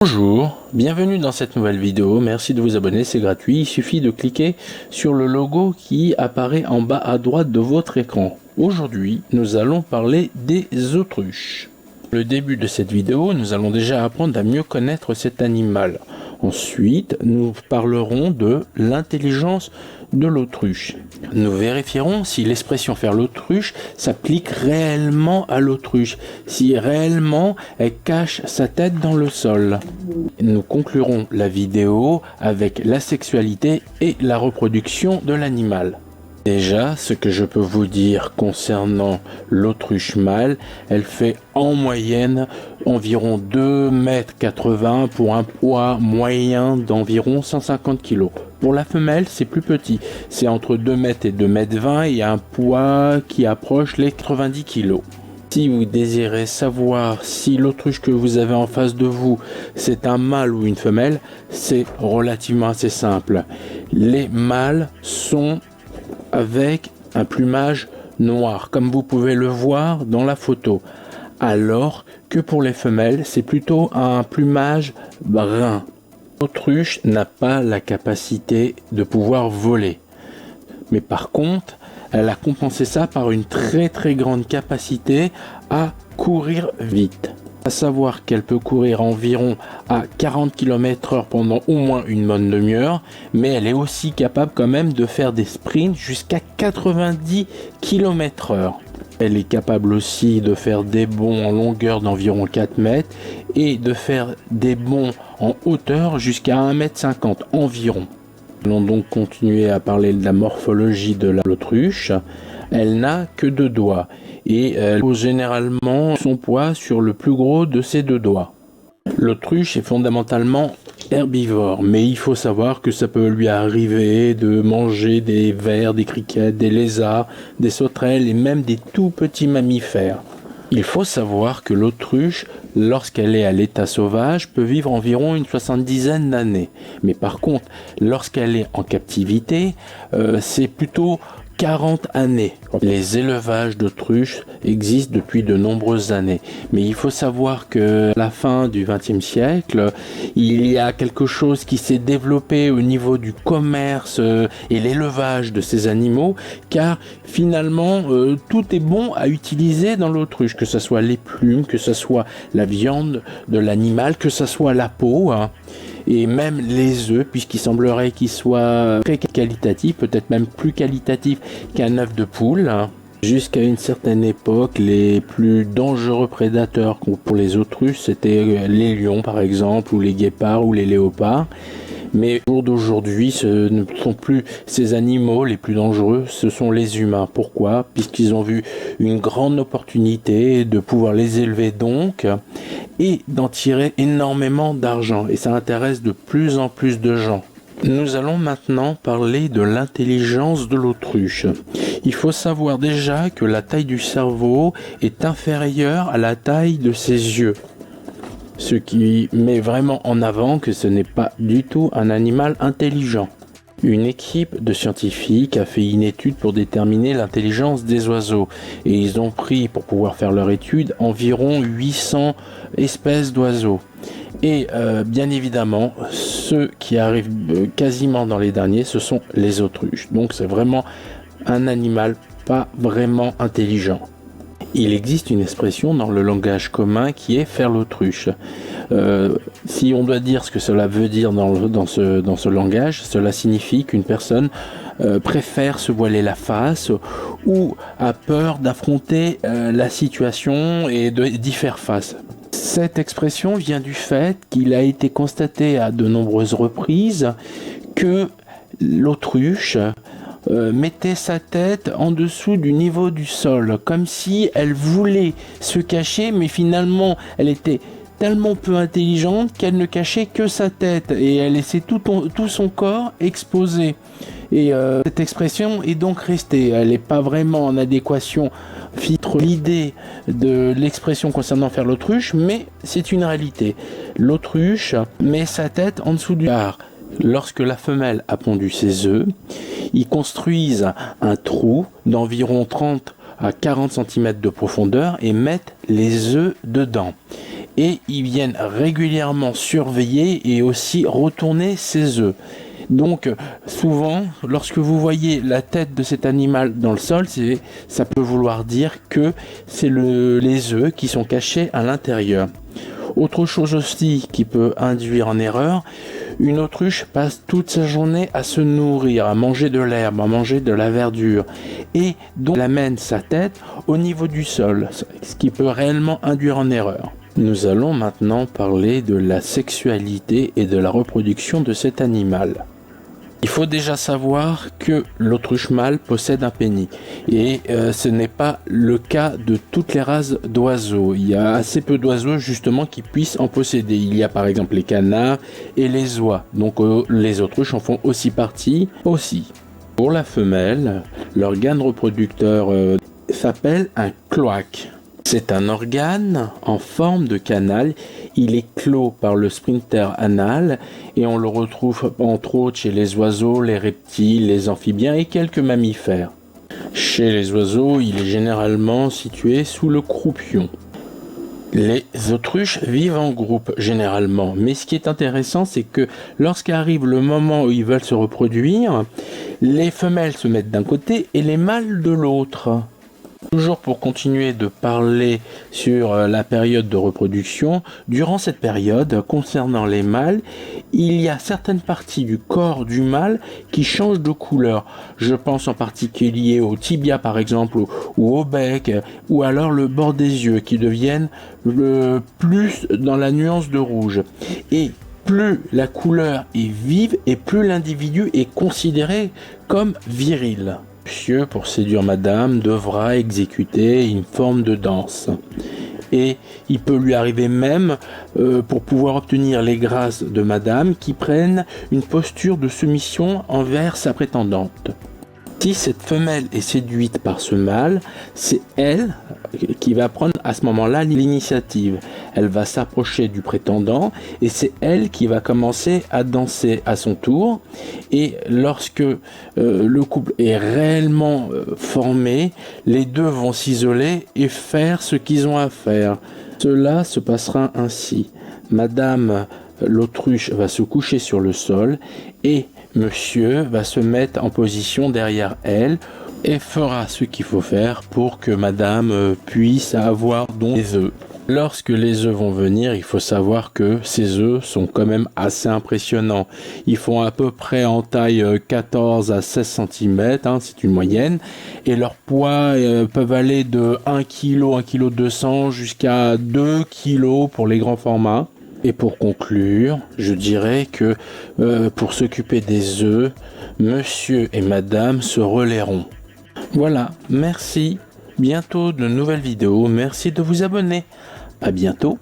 Bonjour, bienvenue dans cette nouvelle vidéo, merci de vous abonner, c'est gratuit, il suffit de cliquer sur le logo qui apparaît en bas à droite de votre écran. Aujourd'hui, nous allons parler des autruches. Le début de cette vidéo, nous allons déjà apprendre à mieux connaître cet animal. Ensuite, nous parlerons de l'intelligence de l'autruche. Nous vérifierons si l'expression faire l'autruche s'applique réellement à l'autruche, si réellement elle cache sa tête dans le sol. Nous conclurons la vidéo avec la sexualité et la reproduction de l'animal. Déjà, ce que je peux vous dire concernant l'autruche mâle, elle fait en moyenne environ 2,80 m pour un poids moyen d'environ 150 kg. Pour la femelle, c'est plus petit, c'est entre 2 m et 2,20 m et un poids qui approche les 90 kg. Si vous désirez savoir si l'autruche que vous avez en face de vous, c'est un mâle ou une femelle, c'est relativement assez simple. Les mâles sont avec un plumage noir, comme vous pouvez le voir dans la photo, alors que pour les femelles, c'est plutôt un plumage brun. L'autruche n'a pas la capacité de pouvoir voler, mais par contre, elle a compensé ça par une très grande capacité à courir vite. À savoir qu'elle peut courir environ à 40 km/h pendant au moins une bonne demi-heure, mais elle est aussi capable quand même de faire des sprints jusqu'à 90 km/h. Elle est capable aussi de faire des bonds en longueur d'environ 4 mètres et de faire des bonds en hauteur jusqu'à 1,50 m environ. Nous allons donc continuer à parler de la morphologie de l'autruche. Elle n'a que 2 doigts et elle pose généralement son poids sur le plus gros de ses 2 doigts. L'autruche est fondamentalement herbivore, mais il faut savoir que ça peut lui arriver de manger des vers, des criquets, des lézards, des sauterelles et même des tout petits mammifères. Il faut savoir que l'autruche, lorsqu'elle est à l'état sauvage, peut vivre environ une 70aine d'années. Mais par contre, lorsqu'elle est en captivité, c'est plutôt 40 années. Les élevages d'autruches existent depuis de nombreuses années. Mais il faut savoir que à la fin du XXe siècle, il y a quelque chose qui s'est développé au niveau du commerce et l'élevage de ces animaux, car finalement, tout est bon à utiliser dans l'autruche, que ce soit les plumes, que ce soit la viande de l'animal, que ce soit la peau, et même les œufs, puisqu'il semblerait qu'ils soient très qualitatifs, peut-être même plus qualitatifs qu'un œuf de poule. Jusqu'à une certaine époque, les plus dangereux prédateurs pour les autruches, c'était les lions par exemple, ou les guépards, ou les léopards. Mais au jour d'aujourd'hui, ce ne sont plus ces animaux les plus dangereux, ce sont les humains. Pourquoi? Puisqu'ils ont vu une grande opportunité de pouvoir les élever donc et d'en tirer énormément d'argent. Et ça intéresse de plus en plus de gens. Nous allons maintenant parler de l'intelligence de l'autruche. Il faut savoir déjà que la taille du cerveau est inférieure à la taille de ses yeux. Ce qui met vraiment en avant que ce n'est pas du tout un animal intelligent. Une équipe de scientifiques a fait une étude pour déterminer l'intelligence des oiseaux et ils ont pris, pour pouvoir faire leur étude, environ 800 espèces d'oiseaux. Et bien évidemment, ceux qui arrivent quasiment dans les derniers, ce sont les autruches. Donc c'est vraiment un animal pas vraiment intelligent. Il existe une expression dans le langage commun qui est faire l'autruche. Si on doit dire ce que cela veut dire dans ce langage, cela signifie qu'une personne préfère se voiler la face ou a peur d'affronter la situation et d'y faire face. Cette expression vient du fait qu'il a été constaté à de nombreuses reprises que l'autruche mettait sa tête en dessous du niveau du sol, comme si elle voulait se cacher, mais finalement elle était tellement peu intelligente qu'elle ne cachait que sa tête et elle laissait tout son corps exposé. Et cette expression est donc restée, elle n'est pas vraiment en adéquation entre l'idée de l'expression concernant faire l'autruche, mais c'est une réalité. L'autruche met sa tête en dessous du bar. Lorsque la femelle a pondu ses œufs, ils construisent un trou d'environ 30 à 40 cm de profondeur et mettent les œufs dedans. et ils viennent régulièrement surveiller et aussi retourner ses œufs. Donc souvent, lorsque vous voyez la tête de cet animal dans le sol, ça peut vouloir dire que c'est les œufs qui sont cachés à l'intérieur. Autre chose aussi qui peut induire en erreur, une autruche passe toute sa journée à se nourrir, à manger de l'herbe, à manger de la verdure, et donc elle amène sa tête au niveau du sol, ce qui peut réellement induire en erreur. Nous allons maintenant parler de la sexualité et de la reproduction de cet animal. Il faut déjà savoir que l'autruche mâle possède un pénis et ce n'est pas le cas de toutes les races d'oiseaux. Il y a assez peu d'oiseaux justement qui puissent en posséder. Il y a par exemple les canards et les oies, donc les autruches en font aussi partie aussi. Pour la femelle, l'organe reproducteur s'appelle un cloaque. C'est un organe en forme de canal, il est clos par le sphincter anal et on le retrouve entre autres chez les oiseaux, les reptiles, les amphibiens et quelques mammifères. Chez les oiseaux, il est généralement situé sous le croupion. Les autruches vivent en groupe généralement, mais ce qui est intéressant, c'est que lorsqu'arrive le moment où ils veulent se reproduire, les femelles se mettent d'un côté et les mâles de l'autre. Toujours pour continuer de parler sur la période de reproduction, durant cette période, concernant les mâles, il y a certaines parties du corps du mâle qui changent de couleur. Je pense en particulier au tibia par exemple, ou au bec, ou alors le bord des yeux qui deviennent plus dans la nuance de rouge. Et plus la couleur est vive et plus l'individu est considéré comme viril. Monsieur, pour séduire madame, devra exécuter une forme de danse. Et il peut lui arriver même, pour pouvoir obtenir les grâces de madame, qui prennent une posture de soumission envers sa prétendante. Si cette femelle est séduite par ce mâle, c'est elle qui va prendre à ce moment-là l'initiative. Elle va s'approcher du prétendant et c'est elle qui va commencer à danser à son tour. Et lorsque le couple est réellement formé, les deux vont s'isoler et faire ce qu'ils ont à faire. Cela se passera ainsi. Madame l'autruche va se coucher sur le sol et monsieur va se mettre en position derrière elle et fera ce qu'il faut faire pour que madame puisse avoir donc les œufs. Lorsque les œufs vont venir, il faut savoir que ces œufs sont quand même assez impressionnants. Ils font à peu près en taille 14 à 16 cm, c'est une moyenne, et leur poids peuvent aller de 1 kg, 1 kg 200 jusqu'à 2 kg pour les grands formats. Et pour conclure, je dirais que pour s'occuper des œufs, monsieur et madame se relaieront. Voilà, merci. Bientôt de nouvelles vidéos. Merci de vous abonner. À bientôt.